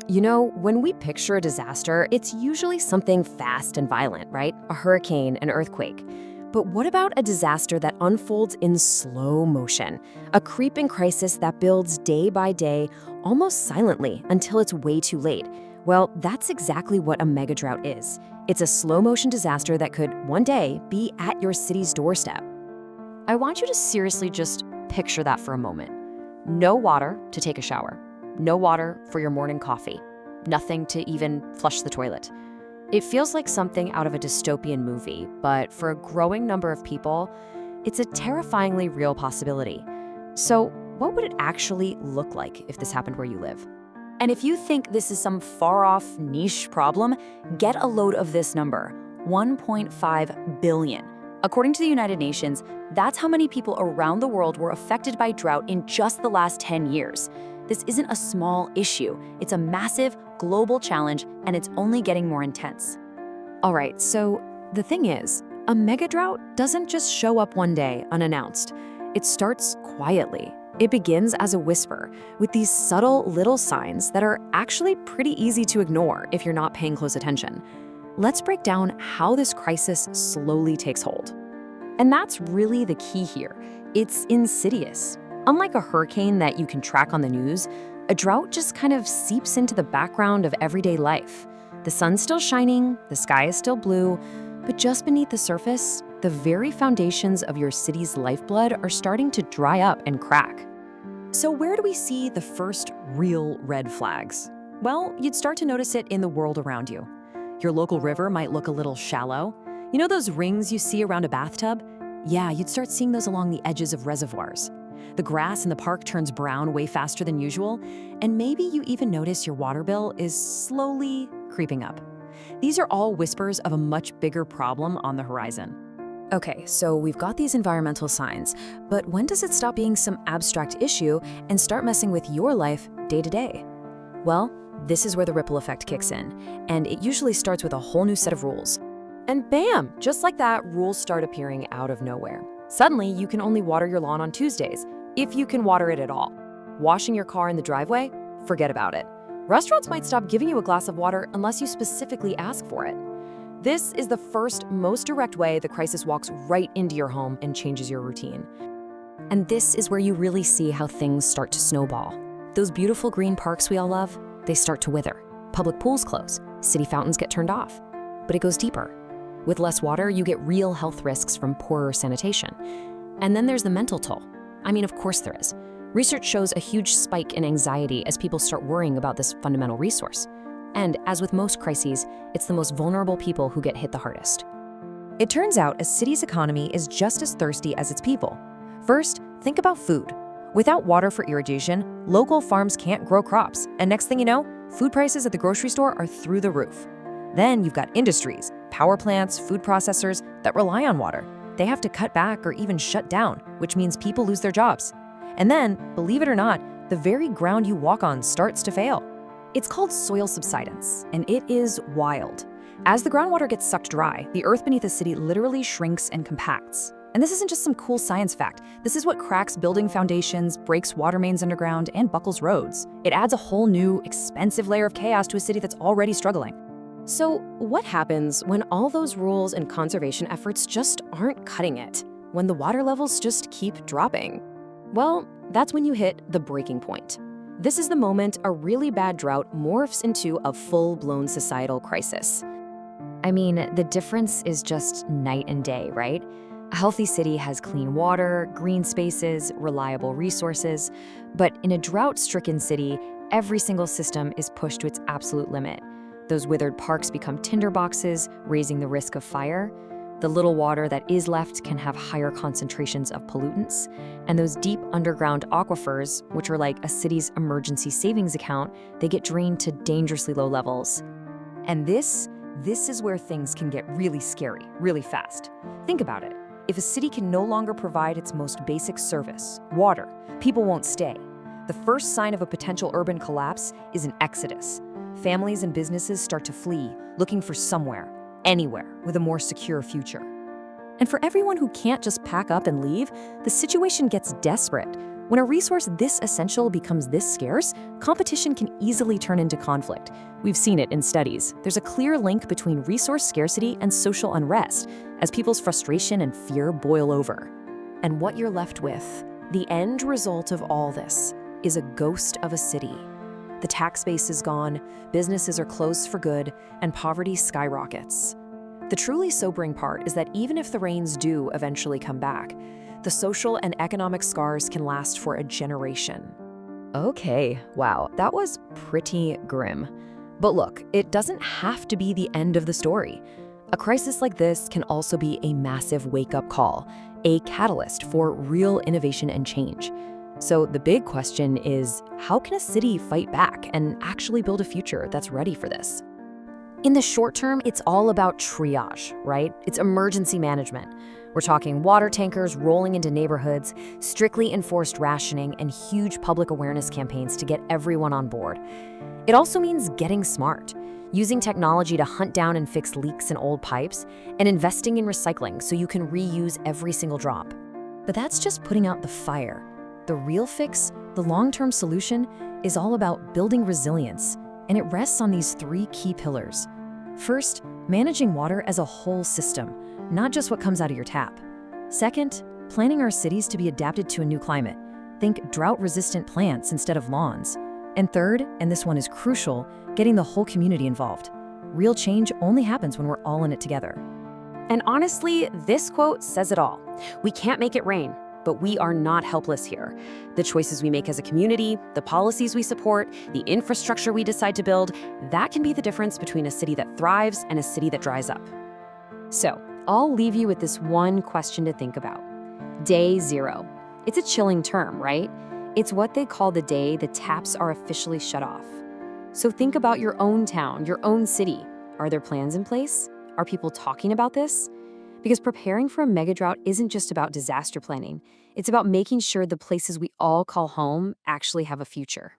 You know, when we picture a disaster, it's usually something fast and violent, right? A hurricane, an earthquake. But what about a disaster that unfolds in slow motion? A creeping crisis that builds day by day, almost silently, until it's way too late. Well, that's exactly what a mega-drought is. It's a slow motion disaster that could, one day, be at your city's doorstep. I want you to seriously just picture that for a moment. No water to take a shower. No water for your morning coffee. Nothing to even flush the toilet. It feels like something out of a dystopian movie, but for a growing number of people, it's a terrifyingly real possibility. So, what would it actually look like if this happened where you live? And if you think this is some far-off niche problem, get a load of this number, 1.5 billion. According to the United Nations, that's how many people around the world were affected by drought in just the last 10 years. This isn't a small issue. It's a massive, global challenge, and it's only getting more intense. All right, so the thing is, a mega-drought doesn't just show up one day unannounced. It starts quietly. It begins as a whisper, with these subtle little signs that are actually pretty easy to ignore if you're not paying close attention. Let's break down how this crisis slowly takes hold. And that's really the key here. It's insidious. Unlike a hurricane that you can track on the news, a drought just kind of seeps into the background of everyday life. The sun's still shining, the sky is still blue, but just beneath the surface, the very foundations of your city's lifeblood are starting to dry up and crack. So where do we see the first real red flags? Well, you'd start to notice it in the world around you. Your local river might look a little shallow. You know those rings you see around a bathtub? Yeah, you'd start seeing those along the edges of reservoirs. The grass in the park turns brown way faster than usual, and maybe you even notice your water bill is slowly creeping up. These are all whispers of a much bigger problem on the horizon. Okay, so we've got these environmental signs, but when does it stop being some abstract issue and start messing with your life day to day? Well, this is where the ripple effect kicks in, and it usually starts with a whole new set of rules. And bam, just like that, rules start appearing out of nowhere. Suddenly, you can only water your lawn on Tuesdays, if you can water it at all. Washing your car in the driveway? Forget about it. Restaurants might stop giving you a glass of water unless you specifically ask for it. This is the first, most direct way the crisis walks right into your home and changes your routine. And this is where you really see how things start to snowball. Those beautiful green parks we all love, they start to wither. Public pools close, city fountains get turned off. But it goes deeper. With less water, you get real health risks from poorer sanitation. And then there's the mental toll. I mean, of course there is. Research shows a huge spike in anxiety as people start worrying about this fundamental resource. And as with most crises, it's the most vulnerable people who get hit the hardest. It turns out a city's economy is just as thirsty as its people. First, think about food. Without water for irrigation, local farms can't grow crops. And next thing you know, food prices at the grocery store are through the roof. Then you've got industries, power plants, food processors that rely on water. They have to cut back or even shut down, which means people lose their jobs. And then, believe it or not, the very ground you walk on starts to fail. It's called soil subsidence, and it is wild. As the groundwater gets sucked dry, the earth beneath a city literally shrinks and compacts. And this isn't just some cool science fact. This is what cracks building foundations, breaks water mains underground, and buckles roads. It adds a whole new, expensive layer of chaos to a city that's already struggling. So what happens when all those rules and conservation efforts just aren't cutting it? When the water levels just keep dropping? Well, that's when you hit the breaking point. This is the moment a really bad drought morphs into a full-blown societal crisis. I mean, the difference is just night and day, right? A healthy city has clean water, green spaces, reliable resources, but in a drought-stricken city, every single system is pushed to its absolute limit. Those withered parks become tinderboxes, raising the risk of fire. The little water that is left can have higher concentrations of pollutants. And those deep underground aquifers, which are like a city's emergency savings account, they get drained to dangerously low levels. And this is where things can get really scary, really fast. Think about it. If a city can no longer provide its most basic service, water, people won't stay. The first sign of a potential urban collapse is an exodus. Families and businesses start to flee, looking for somewhere, anywhere, with a more secure future. And for everyone who can't just pack up and leave, the situation gets desperate. When a resource this essential becomes this scarce, competition can easily turn into conflict. We've seen it in studies. There's a clear link between resource scarcity and social unrest, as people's frustration and fear boil over. And what you're left with, the end result of all this, is a ghost of a city. The tax base is gone, businesses are closed for good, and poverty skyrockets. The truly sobering part is that even if the rains do eventually come back, the social and economic scars can last for a generation. Okay, wow, that was pretty grim. But look, it doesn't have to be the end of the story. A crisis like this can also be a massive wake-up call, a catalyst for real innovation and change. So the big question is, how can a city fight back and actually build a future that's ready for this? In the short term, it's all about triage, right? It's emergency management. We're talking water tankers rolling into neighborhoods, strictly enforced rationing, and huge public awareness campaigns to get everyone on board. It also means getting smart, using technology to hunt down and fix leaks in old pipes, and investing in recycling so you can reuse every single drop. But that's just putting out the fire. The real fix, the long-term solution, is all about building resilience, and it rests on these three key pillars. First, managing water as a whole system, not just what comes out of your tap. Second, planning our cities to be adapted to a new climate. Think drought-resistant plants instead of lawns. And third, and this one is crucial, getting the whole community involved. Real change only happens when we're all in it together. And honestly, this quote says it all. We can't make it rain, but we are not helpless here. The choices we make as a community, the policies we support, the infrastructure we decide to build, that can be the difference between a city that thrives and a city that dries up. So, I'll leave you with this one question to think about. Day zero. It's a chilling term, right? It's what they call the day the taps are officially shut off. So think about your own town, your own city. Are there plans in place? Are people talking about this? Because preparing for a mega-drought isn't just about disaster planning. It's about making sure the places we all call home actually have a future.